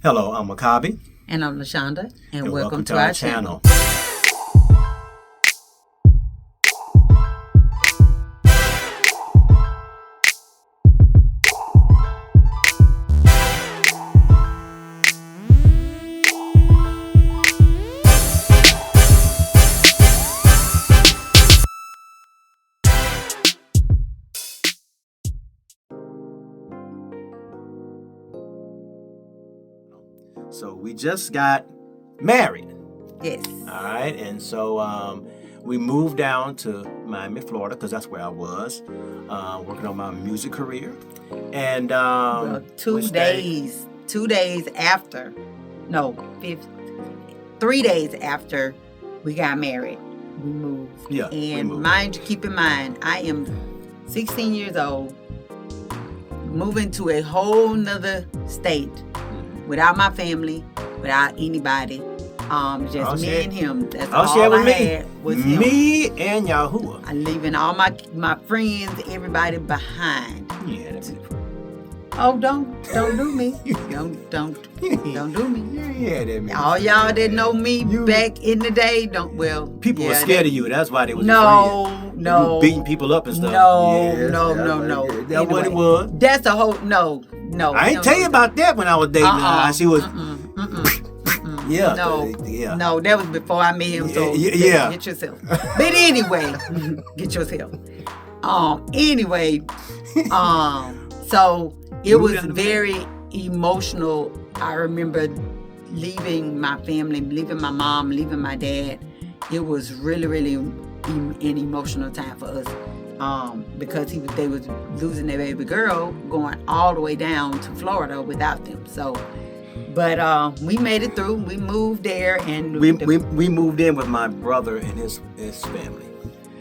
Hello, I'm Makabi. And I'm LaShonda, and welcome to our channel. So we just got married. Yes. All right, and so we moved down to Miami, Florida, because that's where I was working on my music career. And Well, 2 days after, no, 3 days after we got married, we moved. Yeah, and we moved. Mind you, keep in mind, I am 16 years old, moving to a whole nother state without my family, without anybody. Just me and him. That's all I had was him. Me and Yahuwah. I'm leaving all my friends, everybody behind. Yeah, that's it. Oh, don't do me. don't do me. Yeah, that means All y'all that know me back in the day, people were scared of you. That's why they was No. You were beating people up and stuff. No. That's what it was. That's a whole no. I ain't tell you about that when I was dating. She was. Yeah. No, that was before I met him. So get yourself. But anyway, get yourself. Anyway, so it was very emotional. I remember leaving my family, leaving my mom, leaving my dad. It was really an emotional time for us. Because they was losing their baby girl, going all the way down to Florida without them. So, but we made it through. We moved there, and we moved in with my brother and his family.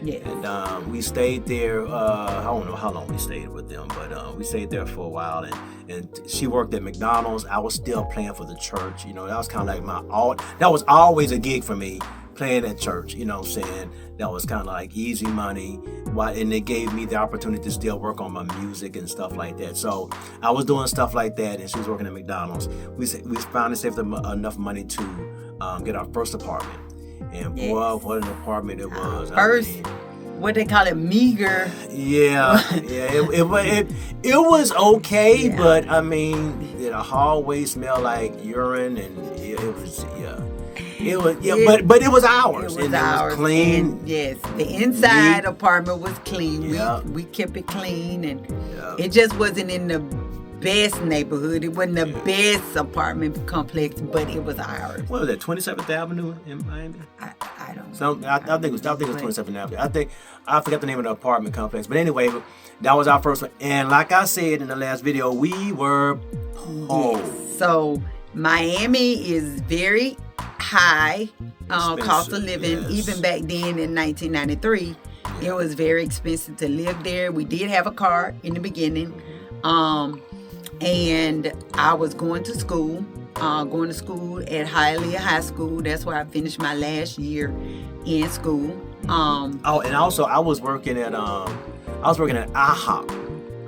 Yeah. And we stayed there. I don't know how long we stayed with them, but we stayed there for a while. And she worked at McDonald's. I was still playing for the church. You know, that was kind of like that was always a gig for me, playing at church. You know what I'm saying? That was kind of like easy money. And they gave me the opportunity to still work on my music and stuff like that. So I was doing stuff like that, and she was working at McDonald's. We finally saved enough money to get our first apartment. And boy, what an apartment it was. What they call it, meager. Yeah. It was okay, but I mean, the hallway smelled like urine, and it was but it was ours. It was clean. And yes, the inside apartment was clean. We kept it clean, and it just wasn't in the best neighborhood. It wasn't the best apartment complex, but it was ours. What was that, 27th Avenue in Miami? I don't know. I think it was 27th Avenue. I forgot the name of the apartment complex. But anyway, that was our first one. And like I said in the last video, we were poor. Yes. So Miami is very high cost of living. Yes. Even back then in 1993, it was very expensive to live there. We did have a car in the beginning. And I was going to school at Hialeah High School. That's where I finished my last year in school. And also I was working at IHOP.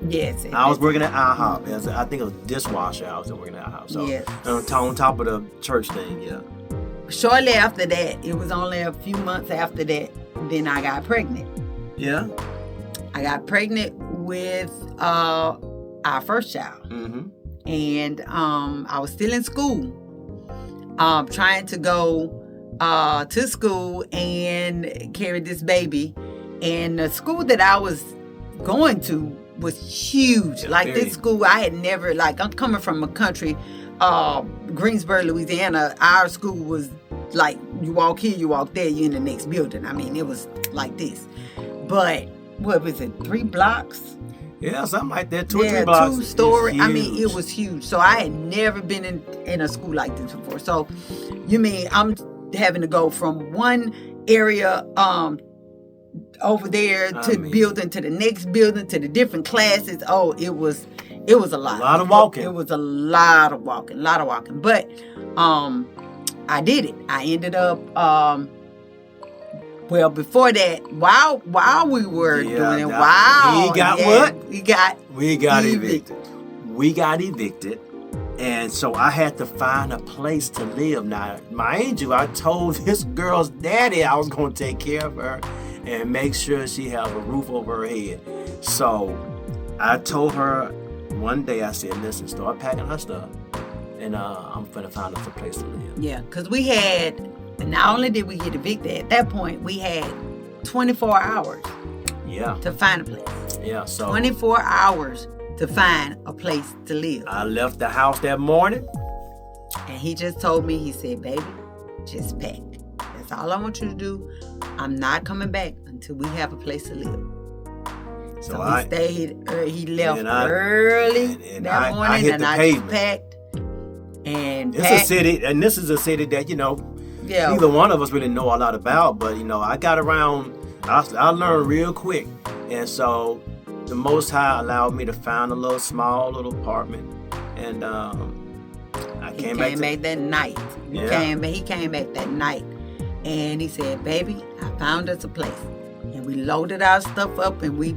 Yes. I was working at IHOP. I think it was dishwasher. I was working at IHOP. So on top of the church thing, yeah. Shortly after that, it was only a few months after that, then I got pregnant. Yeah. I got pregnant with our first child. Mm-hmm. And I was still in school, trying to go to school and carry this baby. And the school that I was going to was huge. This school, I had never, I'm coming from a country, Greensboro, Louisiana. Our school was like, you walk here, you walk there, you're in the next building. I mean, it was like this. But, what was it, 3 blocks? Yeah, something like that. 2 or 3 blocks. 2-story. I mean, it was huge. So I had never been in a school like this before. So, you mean I'm having to go from one area over there to building to the next building to the different classes. Oh, it was a lot. A lot of walking. It was a lot of walking. But I did it. I ended up well, before that, while we were doing it, what? We got We got evicted. And so I had to find a place to live. Now, mind you, I told this girl's daddy I was going to take care of her and make sure she has a roof over her head. So I told her one day, I said, listen, start packing her stuff. And I'm going to find us a place to live. Yeah, because we had, not only did we get evicted, at that point, we had 24 hours to find a place. Yeah, so 24 hours to find a place to live. I left the house that morning. And he just told me, he said, baby, just pack. That's all I want you to do. I'm not coming back until we have a place to live. So he stayed, he left early that morning, and I just packed. And it's a city, and this is a city that, neither one of us really know a lot about, but, I got around, I learned real quick. And so the Most High allowed me to find a small little apartment. And he came back that night. He came back that night. And he said, baby, I found us a place. And we loaded our stuff up, and we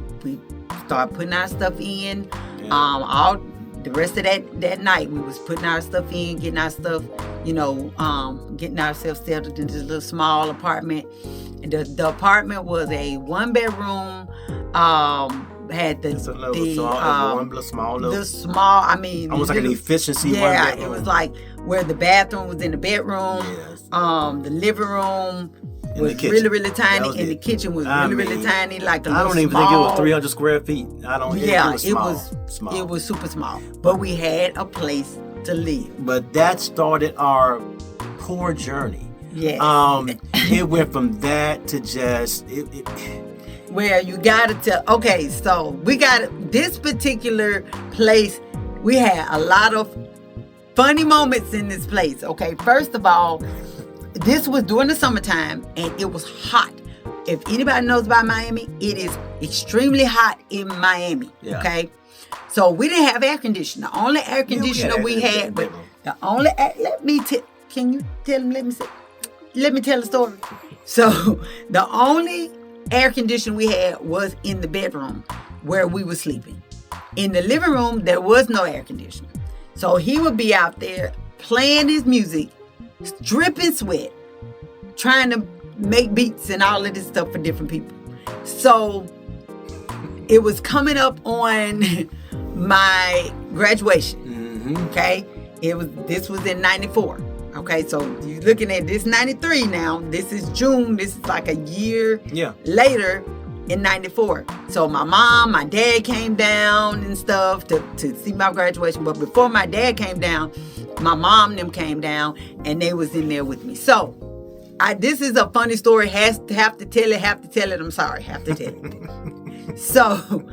started putting our stuff in. Yeah. The rest of that night, we was putting our stuff in, getting our stuff, getting ourselves settled into this little small apartment. And the apartment was a 1-bedroom, had almost like an efficiency. Yeah, it was like where the bathroom was in the bedroom. Yes. The living room was really, really tiny, and the kitchen was really tiny, like I don't even think it was 300 square feet. It was small. It was super small, but we had a place to live. But that started our poor journey. Yes. It went from that to just where you gotta tell. Okay, so we got this particular place. We had a lot of funny moments in this place. Okay, first of all, this was during the summertime, and it was hot. If anybody knows about Miami, it is extremely hot in Miami. Yeah. Okay, so we didn't have air conditioning. The only air conditioner we had, can you tell him? Let me tell the story. So the only air conditioner we had was in the bedroom where we were sleeping. In the living room, there was no air conditioner. So he would be out there playing his music, dripping sweat, trying to make beats and all of this stuff for different people. So it was coming up on my graduation. Mm-hmm. Okay, this was in 94. Okay, so you're looking at this 93 now. This is June. This is like a year later in 94. So my mom, my dad came down and stuff to see my graduation. But before my dad came down, my mom and them came down, and they was in there with me. So this is a funny story. Have to tell it. I'm sorry. Have to tell it. So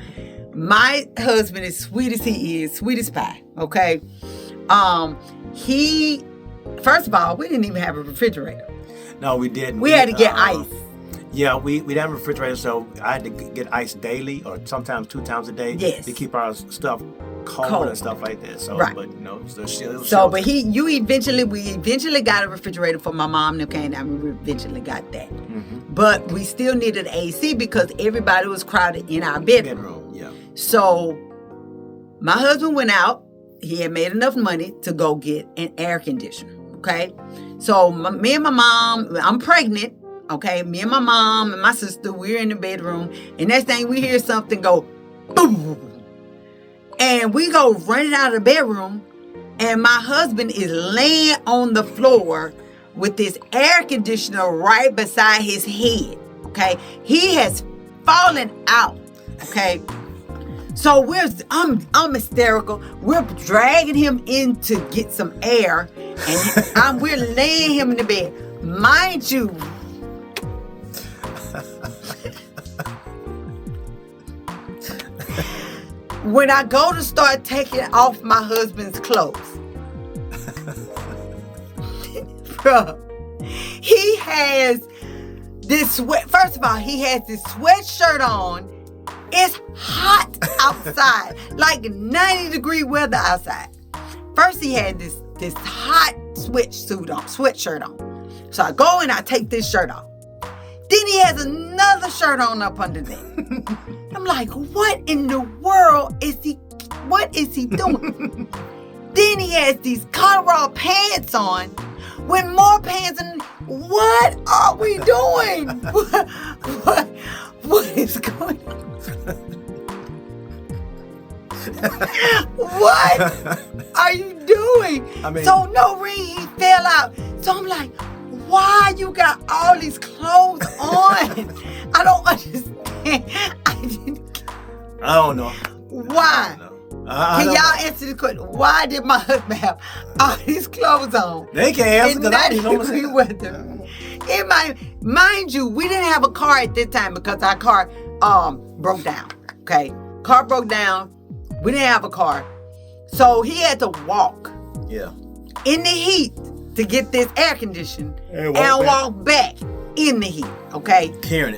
my husband is sweet as he is, sweet as pie. Okay. First of all, we didn't even have a refrigerator. No, we didn't. We had to get ice. Yeah, we didn't have a refrigerator, so I had to get ice daily or sometimes 2 times a day to keep our stuff cold and stuff like that. So, right. But we eventually got a refrigerator for my mom and came down. We eventually got that. Mm-hmm. But we still needed AC because everybody was crowded in our bedroom. Yeah. So my husband went out. He had made enough money to go get an air conditioner. Okay. So me and my mom, I'm pregnant. Okay. Me and my mom and my sister, we're in the bedroom. And next thing we hear something go boom. And we go running out of the bedroom. And my husband is laying on the floor with this air conditioner right beside his head. Okay. He has fallen out. Okay. So I'm hysterical. We're dragging him in to get some air, and we're laying him in the bed. Mind you, when I go to start taking off my husband's clothes, bro, he has this sweat. First of all, he has this sweatshirt on. It's hot outside, like 90-degree weather outside. First, he had this hot sweatshirt on. So I go and I take this shirt off. Then he has another shirt on up under there. I'm like, what in the world is he doing? Then he has these corduroy pants on with more pants. And what are we doing? What is going on? What are you doing? So no ring, he fell out. So I'm like, why you got all these clothes on? I don't understand. I don't know. Why? Can y'all answer the question? Why did my husband have all these clothes on? They can't answer because I didn't know what Mind you, we didn't have a car at this time because our car broke down. Okay, car broke down. We didn't have a car, so he had to walk. Yeah. In the heat to get this air conditioned and walk back in the heat. Okay. Carrying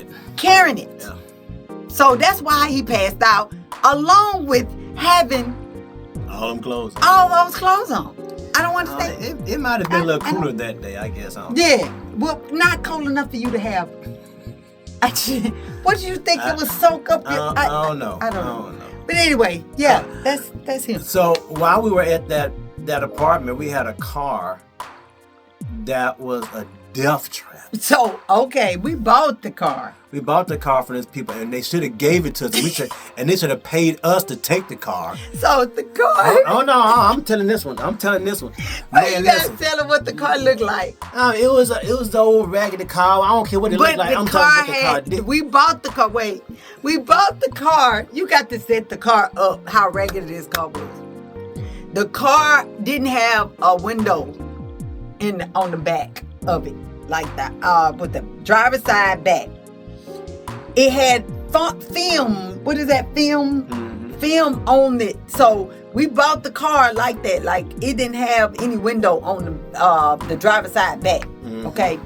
it. Yeah. So that's why he passed out, along with having all those clothes on. I don't understand. It might have been a little cooler that day, I guess. Yeah. Well, not cold enough for you to have. What do you think it would soak up your? I don't know. I don't know. But anyway, yeah, that's him. So while we were at that apartment, we had a car that was a death trap. So, okay, we bought the car. We bought the car for these people, and they should have gave it to us. And they should have paid us to take the car. So the car. Oh no! I'm telling this one. Man, you gotta tell them what the car looked like. It was the old raggedy car. I don't care what it looked like. I'm telling you what the car did. We bought the car. Wait, we bought the car. You got to set the car up. How raggedy this car was. The car didn't have a window on the back of it, like that. With the driver's side back. It had film. What is that film? Mm-hmm. Film on it. So we bought the car like that. Like it didn't have any window on the driver's side back. Mm-hmm. Okay.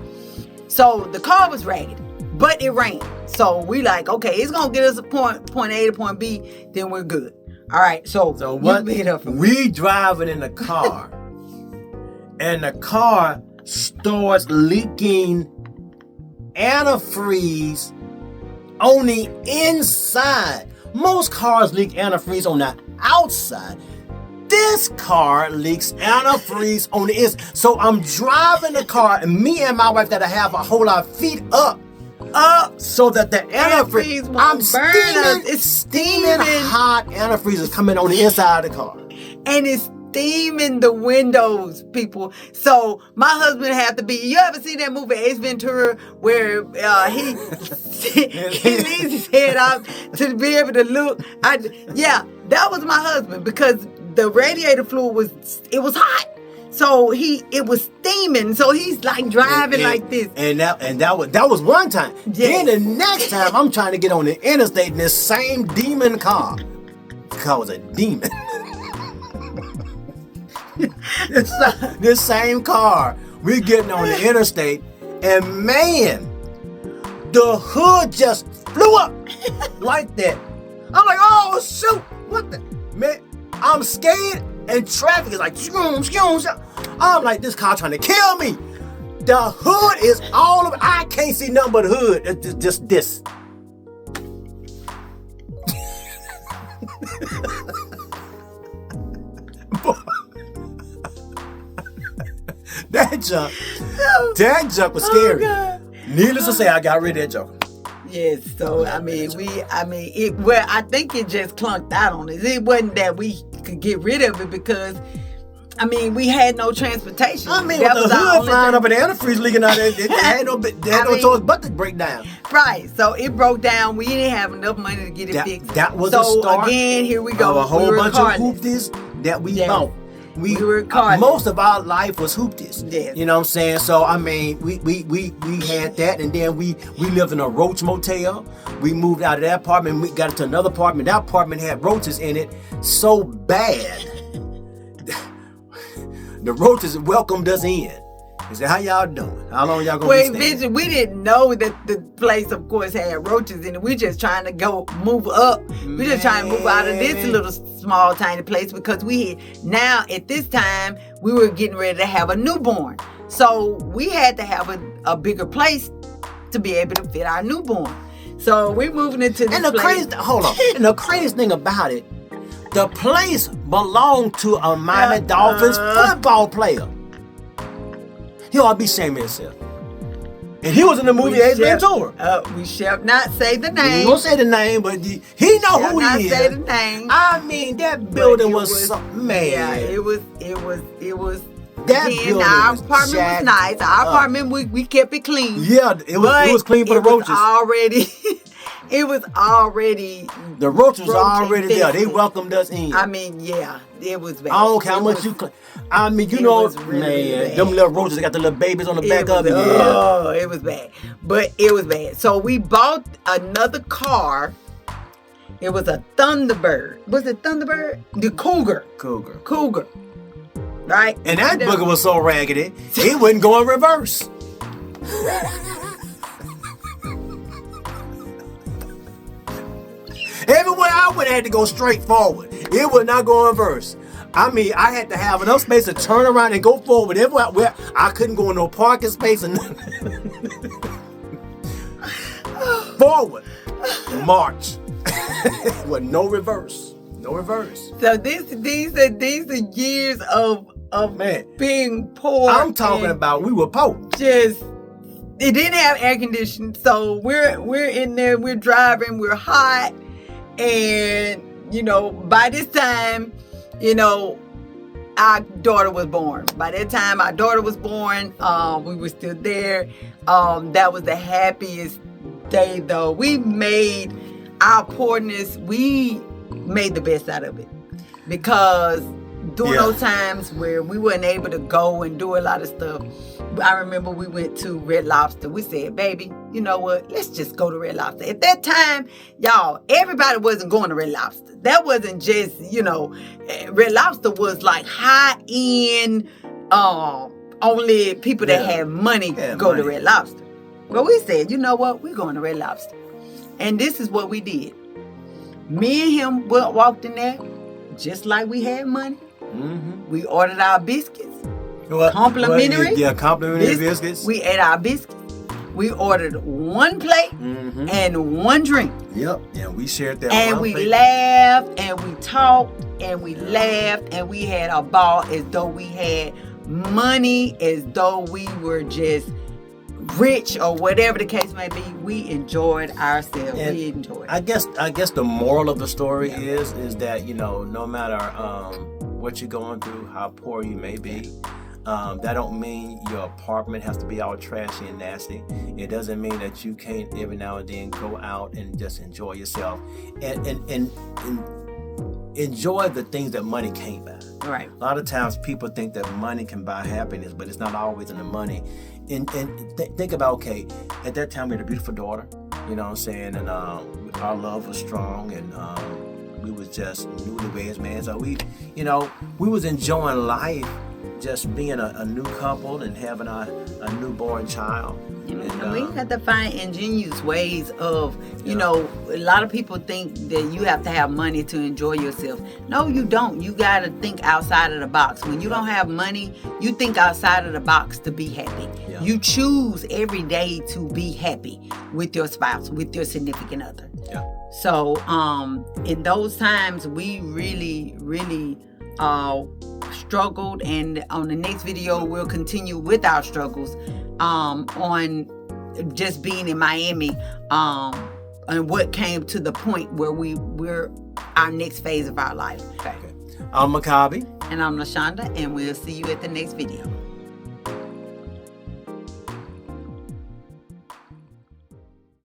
So the car was ragged, but it rained. So we like, okay, it's gonna get us a point A to point B. Then we're good. All right. So what? We driving in the car, and the car starts leaking antifreeze on the inside. Most cars leak antifreeze on the outside. This car leaks antifreeze on the inside. So I'm driving the car, and me and my wife that I have a whole lot of feet up, so that the antifreeze won't burn us. It's steaming hot antifreeze is coming on the inside of the car, and it's steaming the windows, people. So my husband had to be. You ever see that movie Ace Ventura where he leaves his head out to be able to look? That was my husband because the radiator fluid was hot. So it was steaming. So he's like driving like this. And that was one time. Yes. Then the next time I'm trying to get on the interstate in this same demon car. The car was a demon. This same car, we're getting on the interstate, and man, the hood just flew up like that. I'm like, oh shoot, what the man? I'm scared, and traffic is like, I'm like, this car trying to kill me. The hood is all over. I can't see nothing but the hood. It's just this. That junk was scary. Needless to say, I got rid of that junk. Yes, so I think it just clunked out on us. It wasn't that we could get rid of it because we had no transportation. That with the hood flying up and the antifreeze leaking out there, they had no choice but to break down. Right, so it broke down. We didn't have enough money to get it fixed. That was the start. So again, here we go. A whole bunch of hoopties that we bought. We were most of our life was hoopties. Yes. You know what I'm saying? So we had that, and then we lived in a roach motel. We moved out of that apartment, we got into another apartment. That apartment had roaches in it so bad. The roaches welcomed us in. He said, how y'all doing? How long y'all gonna be staying? We didn't know that the place, of course, had roaches in it. We're just trying to move up. We're just trying to move out of this little small, tiny place because at this time, we were getting ready to have a newborn. So we had to have a bigger place to be able to fit our newborn. So we're moving into this place. Hold on. And the craziest thing about it, The place belonged to a Miami Dolphins football player. He ought to be ashamed of himself. And he was in the movie Ace Ventura. We shall not say the name. We won't say the name, but he know who he is. Say the name. I mean, that building was man. Yeah, it was. That again, building our was apartment was nice. Our apartment, we kept it clean. Yeah, it was clean for the roaches. It was already. The roaches was already there. They welcomed us in. I mean, yeah, it was bad. I don't care how much you. I mean, you know, man, them little roaches got the little babies on the back of it. Oh, it was bad. But it was bad. So we bought another car. It was a Thunderbird. Was it Thunderbird? The Cougar. Right? And that booger was so raggedy, he wouldn't go in reverse. Everywhere I went, I had to go straight forward. It would not go in reverse. I mean, I had to have enough space to turn around and go forward. Everywhere I couldn't go in no parking space and forward, march, with no reverse. No reverse. So these are years of man being poor. I'm talking about we were poor. Just it didn't have air conditioning, so we're in there, we're driving, we're hot, and by this time, our daughter was born. By that time our daughter was born, we were still there. That was the happiest day though. We made our poorness, we made the best out of it, because during those times where we weren't able to go and do a lot of stuff, I remember we went to Red Lobster. We said, baby, you know what? Let's just go to Red Lobster. At that time, y'all, everybody wasn't going to Red Lobster. That wasn't just, Red Lobster was like high-end, only people that had money go to Red Lobster. But we said, you know what? We're going to Red Lobster. And this is what we did. Me and him walked in there just like we had money. Mm-hmm. We ordered our biscuits. Complimentary. Complimentary biscuits. We ate our biscuits. We ordered one plate and one drink. Yep. And we shared that. And we laughed and we talked and we laughed and we had a ball as though we had money, as though we were just rich or whatever the case may be. We enjoyed ourselves. And we enjoyed. I guess the moral of the story is that no matter what you're going through, how poor you may be, that don't mean your apartment has to be all trashy and nasty. It doesn't mean that you can't every now and then go out and just enjoy yourself and enjoy the things that money can't buy. Right. A lot of times people think that money can buy happiness, but it's not always in the money. And think about, okay, at that time we had a beautiful daughter, you know what I'm saying, and our love was strong, and we was just newlyweds, man. So we was enjoying life, just being a new couple and having a newborn child. And we have to find ingenious ways of, a lot of people think that you have to have money to enjoy yourself. No, you don't. You got to think outside of the box. When you don't have money, you think outside of the box to be happy. Yeah. You choose every day to be happy with your spouse, with your significant other. Yeah. So, in those times, we really, really struggled, and on the next video we'll continue with our struggles on just being in Miami, and what came to the point where we're our next phase of our life. Okay. I'm Makabi. And I'm LaShonda, and we'll see you at the next video.